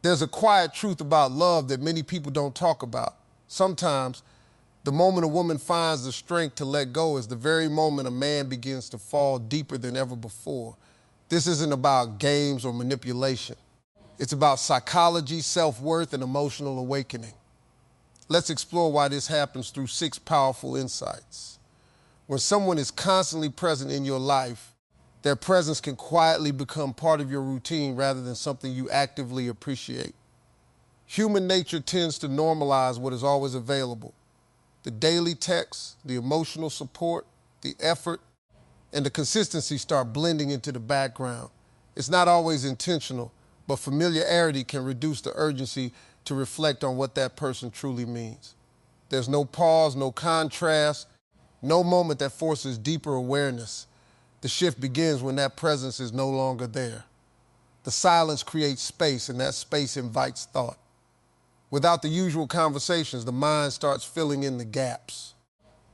There's a quiet truth about love that many people don't talk about. Sometimes, the moment a woman finds the strength to let go is the very moment a man begins to fall deeper than ever before. This isn't about games or manipulation. It's about psychology, self-worth, and emotional awakening. Let's explore why this happens through 6 powerful insights. When someone is constantly present in your life, their presence can quietly become part of your routine rather than something you actively appreciate. Human nature tends to normalize what is always available. The daily texts, the emotional support, the effort, and the consistency start blending into the background. It's not always intentional, but familiarity can reduce the urgency to reflect on what that person truly means. There's no pause, no contrast, no moment that forces deeper awareness. The shift begins when that presence is no longer there. The silence creates space, and that space invites thought. Without the usual conversations, the mind starts filling in the gaps.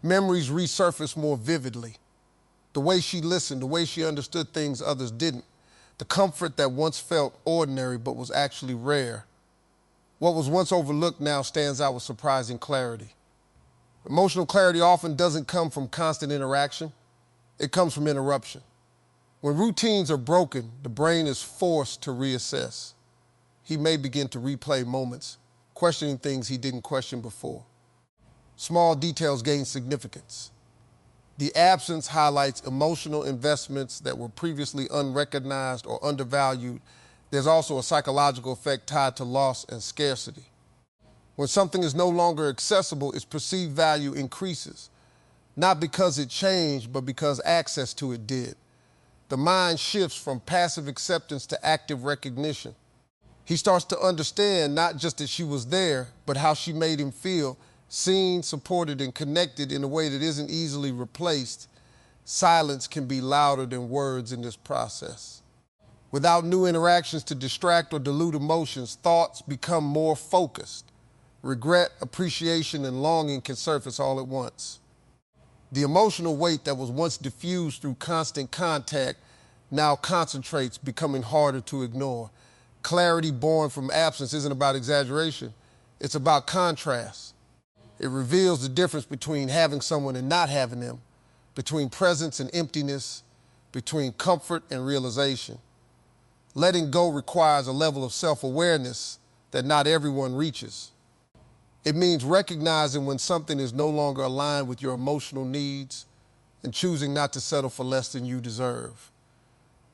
Memories resurface more vividly. The way she listened, the way she understood things others didn't. The comfort that once felt ordinary but was actually rare. What was once overlooked now stands out with surprising clarity. Emotional clarity often doesn't come from constant interaction. It comes from interruption. When routines are broken, the brain is forced to reassess. He may begin to replay moments, questioning things he didn't question before. Small details gain significance. The absence highlights emotional investments that were previously unrecognized or undervalued. There's also a psychological effect tied to loss and scarcity. When something is no longer accessible, its perceived value increases, not because it changed, but because access to it did. The mind shifts from passive acceptance to active recognition. He starts to understand not just that she was there, but how she made him feel, seen, supported, and connected in a way that isn't easily replaced. Silence can be louder than words in this process. Without new interactions to distract or dilute emotions, thoughts become more focused. Regret, appreciation, and longing can surface all at once. The emotional weight that was once diffused through constant contact now concentrates, becoming harder to ignore. Clarity born from absence isn't about exaggeration. It's about contrast. It reveals the difference between having someone and not having them, between presence and emptiness, between comfort and realization. Letting go requires a level of self-awareness that not everyone reaches. It means recognizing when something is no longer aligned with your emotional needs and choosing not to settle for less than you deserve.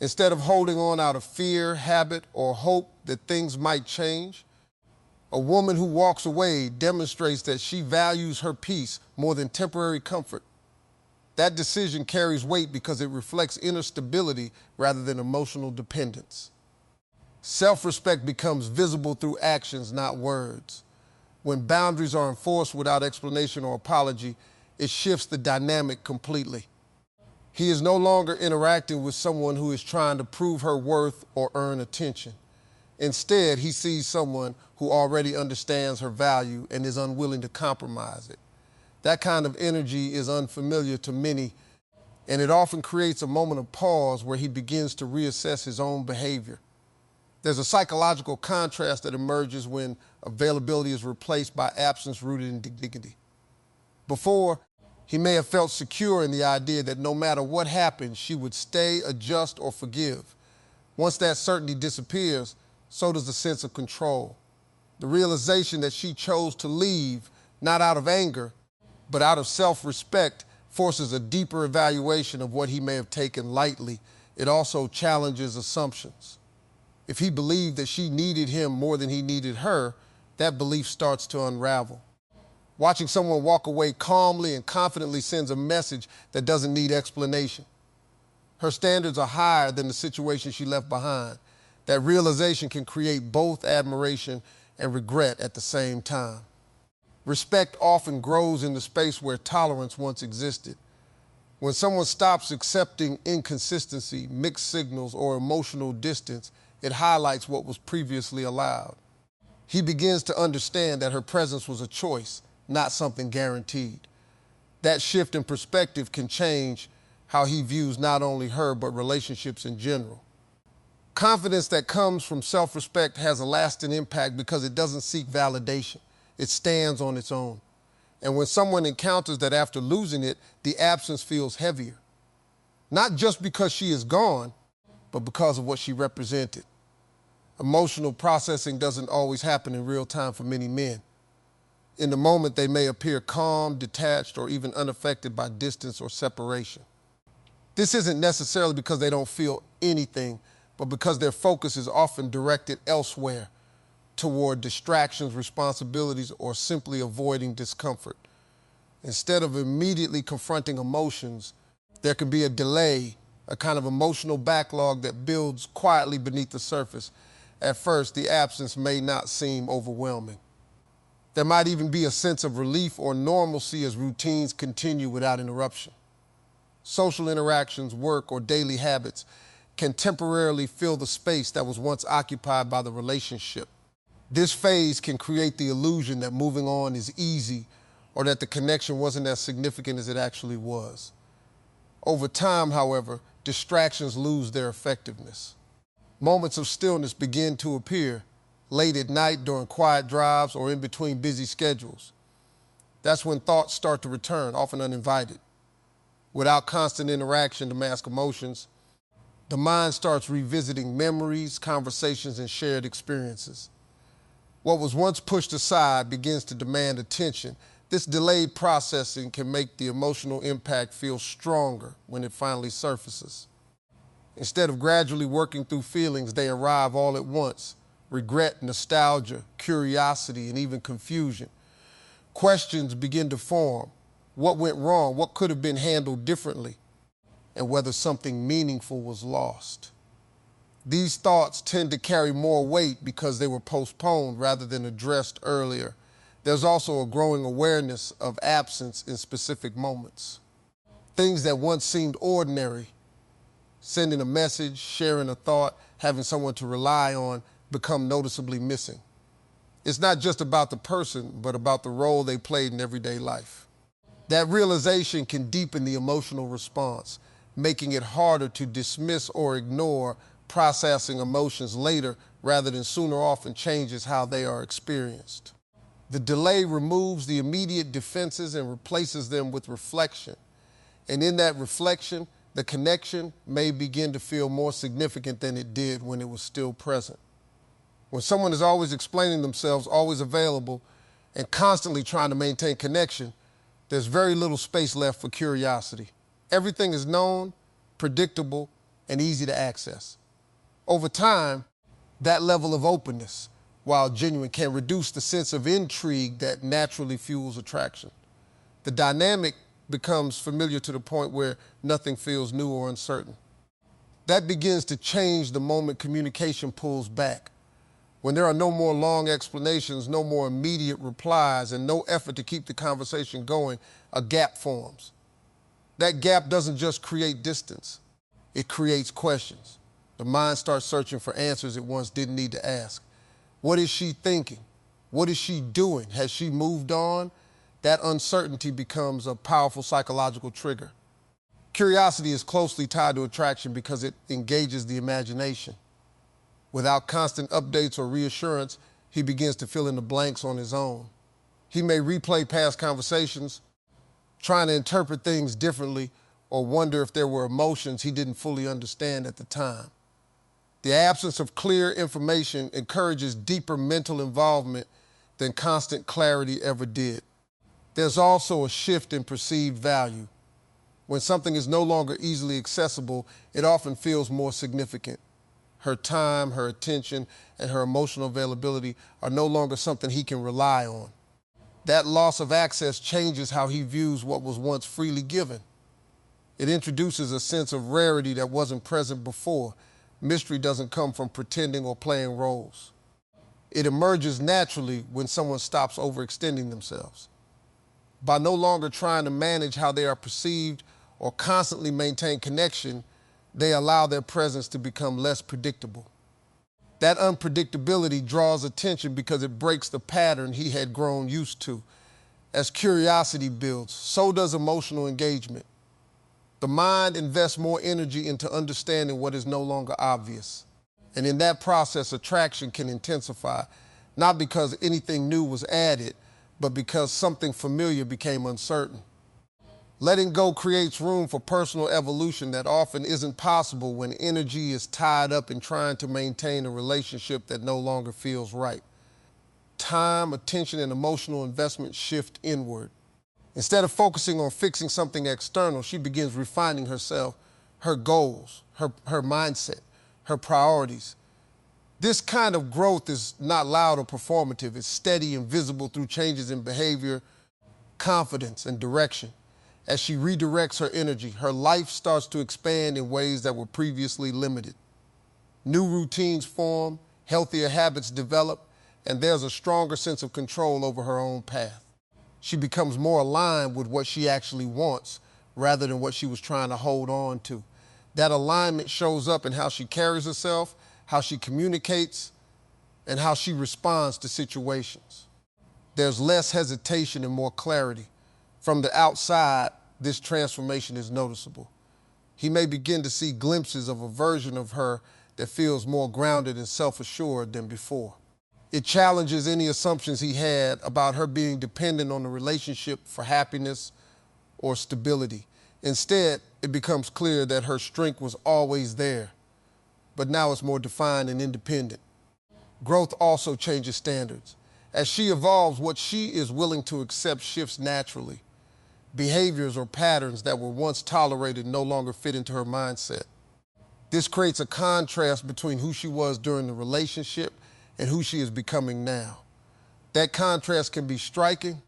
Instead of holding on out of fear, habit, or hope that things might change, a woman who walks away demonstrates that she values her peace more than temporary comfort. That decision carries weight because it reflects inner stability rather than emotional dependence. Self-respect becomes visible through actions, not words. When boundaries are enforced without explanation or apology, it shifts the dynamic completely. He is no longer interacting with someone who is trying to prove her worth or earn attention. Instead, he sees someone who already understands her value and is unwilling to compromise it. That kind of energy is unfamiliar to many, and it often creates a moment of pause where he begins to reassess his own behavior. There's a psychological contrast that emerges when availability is replaced by absence rooted in dignity. Before, he may have felt secure in the idea that no matter what happened, she would stay, adjust, or forgive. Once that certainty disappears, so does the sense of control. The realization that she chose to leave, not out of anger, but out of self-respect, forces a deeper evaluation of what he may have taken lightly. It also challenges assumptions. If he believed that she needed him more than he needed her, that belief starts to unravel. Watching someone walk away calmly and confidently sends a message that doesn't need explanation. Her standards are higher than the situation she left behind. That realization can create both admiration and regret at the same time. Respect often grows in the space where tolerance once existed. When someone stops accepting inconsistency, mixed signals, or emotional distance, it highlights what was previously allowed. He begins to understand that her presence was a choice, not something guaranteed. That shift in perspective can change how he views not only her, but relationships in general. Confidence that comes from self-respect has a lasting impact because it doesn't seek validation. It stands on its own. And when someone encounters that after losing it, the absence feels heavier. Not just because she is gone, but because of what she represented. Emotional processing doesn't always happen in real time for many men. In the moment, they may appear calm, detached, or even unaffected by distance or separation. This isn't necessarily because they don't feel anything, but because their focus is often directed elsewhere, toward distractions, responsibilities, or simply avoiding discomfort. Instead of immediately confronting emotions, there can be a delay, a kind of emotional backlog that builds quietly beneath the surface. At first, the absence may not seem overwhelming. There might even be a sense of relief or normalcy as routines continue without interruption. Social interactions, work, or daily habits can temporarily fill the space that was once occupied by the relationship. This phase can create the illusion that moving on is easy or that the connection wasn't as significant as it actually was. Over time, however, distractions lose their effectiveness. Moments of stillness begin to appear late at night during quiet drives or in between busy schedules. That's when thoughts start to return, often uninvited. Without constant interaction to mask emotions, the mind starts revisiting memories, conversations, and shared experiences. What was once pushed aside begins to demand attention. This delayed processing can make the emotional impact feel stronger when it finally surfaces. Instead of gradually working through feelings, they arrive all at once: regret, nostalgia, curiosity, and even confusion. Questions begin to form. What went wrong? What could have been handled differently? And whether something meaningful was lost. These thoughts tend to carry more weight because they were postponed rather than addressed earlier. There's also a growing awareness of absence in specific moments. Things that once seemed ordinary, sending a message, sharing a thought, having someone to rely on, become noticeably missing. It's not just about the person, but about the role they played in everyday life. That realization can deepen the emotional response, making it harder to dismiss or ignore. Processing emotions later rather than sooner often changes how they are experienced. The delay removes the immediate defenses and replaces them with reflection. And in that reflection, the connection may begin to feel more significant than it did when it was still present. When someone is always explaining themselves, always available, and constantly trying to maintain connection, there's very little space left for curiosity. Everything is known, predictable, and easy to access. Over time, that level of openness, while genuine, can reduce the sense of intrigue that naturally fuels attraction. The dynamic becomes familiar to the point where nothing feels new or uncertain. That begins to change the moment communication pulls back. When there are no more long explanations, no more immediate replies, and no effort to keep the conversation going, a gap forms. That gap doesn't just create distance, it creates questions. The mind starts searching for answers it once didn't need to ask. What is she thinking? What is she doing? Has she moved on? That uncertainty becomes a powerful psychological trigger. Curiosity is closely tied to attraction because it engages the imagination. Without constant updates or reassurance, he begins to fill in the blanks on his own. He may replay past conversations, trying to interpret things differently, or wonder if there were emotions he didn't fully understand at the time. The absence of clear information encourages deeper mental involvement than constant clarity ever did. There's also a shift in perceived value. When something is no longer easily accessible, it often feels more significant. Her time, her attention, and her emotional availability are no longer something he can rely on. That loss of access changes how he views what was once freely given. It introduces a sense of rarity that wasn't present before. Mystery doesn't come from pretending or playing roles. It emerges naturally when someone stops overextending themselves. By no longer trying to manage how they are perceived or constantly maintain connection, they allow their presence to become less predictable. That unpredictability draws attention because it breaks the pattern he had grown used to. As curiosity builds, so does emotional engagement. The mind invests more energy into understanding what is no longer obvious. And in that process, attraction can intensify, not because anything new was added, but because something familiar became uncertain. Letting go creates room for personal evolution that often isn't possible when energy is tied up in trying to maintain a relationship that no longer feels right. Time, attention, and emotional investment shift inward. Instead of focusing on fixing something external, she begins refining herself, her goals, her mindset, her priorities. This kind of growth is not loud or performative. It's steady and visible through changes in behavior, confidence, and direction. As she redirects her energy, her life starts to expand in ways that were previously limited. New routines form, healthier habits develop, and there's a stronger sense of control over her own path. She becomes more aligned with what she actually wants rather than what she was trying to hold on to. That alignment shows up in how she carries herself, how she communicates, and how she responds to situations. There's less hesitation and more clarity. From the outside, this transformation is noticeable. He may begin to see glimpses of a version of her that feels more grounded and self-assured than before. It challenges any assumptions he had about her being dependent on the relationship for happiness or stability. Instead, it becomes clear that her strength was always there, but now it's more defined and independent. Growth also changes standards. As she evolves, what she is willing to accept shifts naturally. Behaviors or patterns that were once tolerated no longer fit into her mindset. This creates a contrast between who she was during the relationship and who she is becoming now. That contrast can be striking,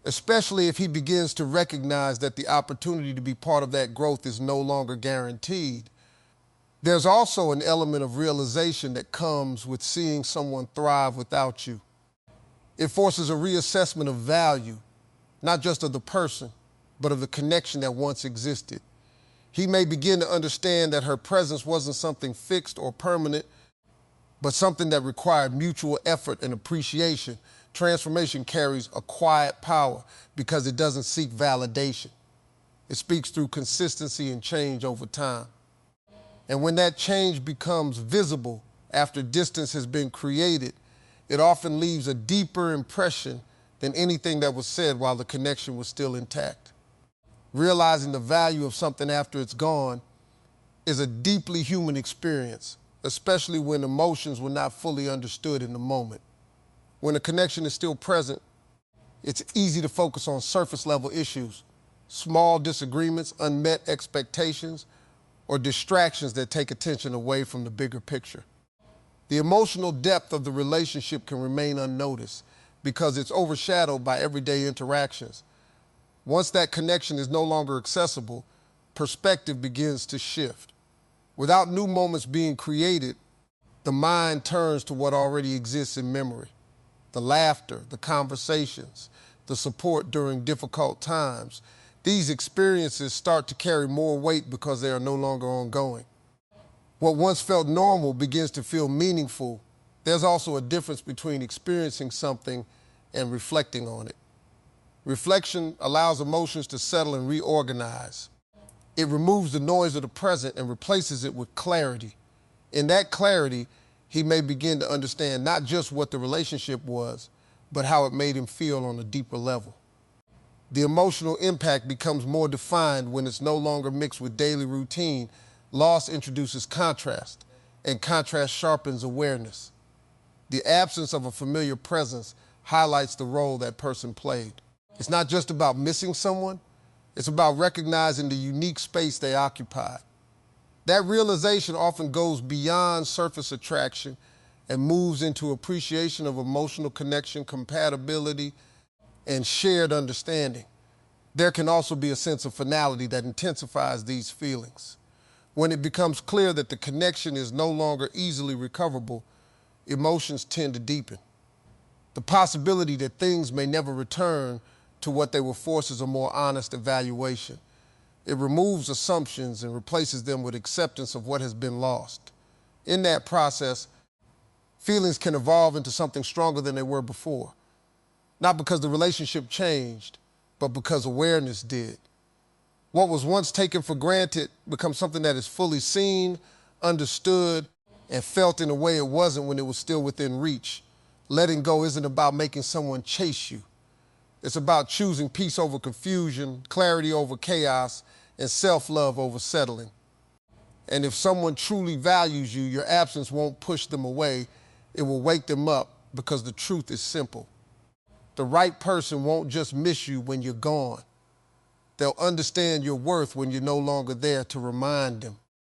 especially if he begins to recognize that the opportunity to be part of that growth is no longer guaranteed. There's also an element of realization that comes with seeing someone thrive without you. It forces a reassessment of value, not just of the person, but of the connection that once existed. He may begin to understand that her presence wasn't something fixed or permanent, but something that required mutual effort and appreciation. Transformation carries a quiet power because it doesn't seek validation. It speaks through consistency and change over time. And when that change becomes visible after distance has been created, it often leaves a deeper impression than anything that was said while the connection was still intact. Realizing the value of something after it's gone is a deeply human experience, especially when emotions were not fully understood in the moment. When a connection is still present, it's easy to focus on surface level issues, small disagreements, unmet expectations, or distractions that take attention away from the bigger picture. The emotional depth of the relationship can remain unnoticed because it's overshadowed by everyday interactions. Once that connection is no longer accessible, perspective begins to shift. Without new moments being created, the mind turns to what already exists in memory. The laughter, the conversations, the support during difficult times. These experiences start to carry more weight because they are no longer ongoing. What once felt normal begins to feel meaningful. There's also a difference between experiencing something and reflecting on it. Reflection allows emotions to settle and reorganize. It removes the noise of the present and replaces it with clarity. In that clarity, he may begin to understand not just what the relationship was, but how it made him feel on a deeper level. The emotional impact becomes more defined when it's no longer mixed with daily routine. Loss introduces contrast, and contrast sharpens awareness. The absence of a familiar presence highlights the role that person played. It's not just about missing someone, it's about recognizing the unique space they occupied. That realization often goes beyond surface attraction and moves into appreciation of emotional connection, compatibility, and shared understanding. There can also be a sense of finality that intensifies these feelings. When it becomes clear that the connection is no longer easily recoverable, emotions tend to deepen. The possibility that things may never return to what they were forces a more honest evaluation. It removes assumptions and replaces them with acceptance of what has been lost. In that process, feelings can evolve into something stronger than they were before. Not because the relationship changed, but because awareness did. What was once taken for granted becomes something that is fully seen, understood, and felt in a way it wasn't when it was still within reach. Letting go isn't about making someone chase you. It's about choosing peace over confusion, clarity over chaos, and self-love over settling. And if someone truly values you, your absence won't push them away. It will wake them up, because the truth is simple. The right person won't just miss you when you're gone. They'll understand your worth when you're no longer there to remind them.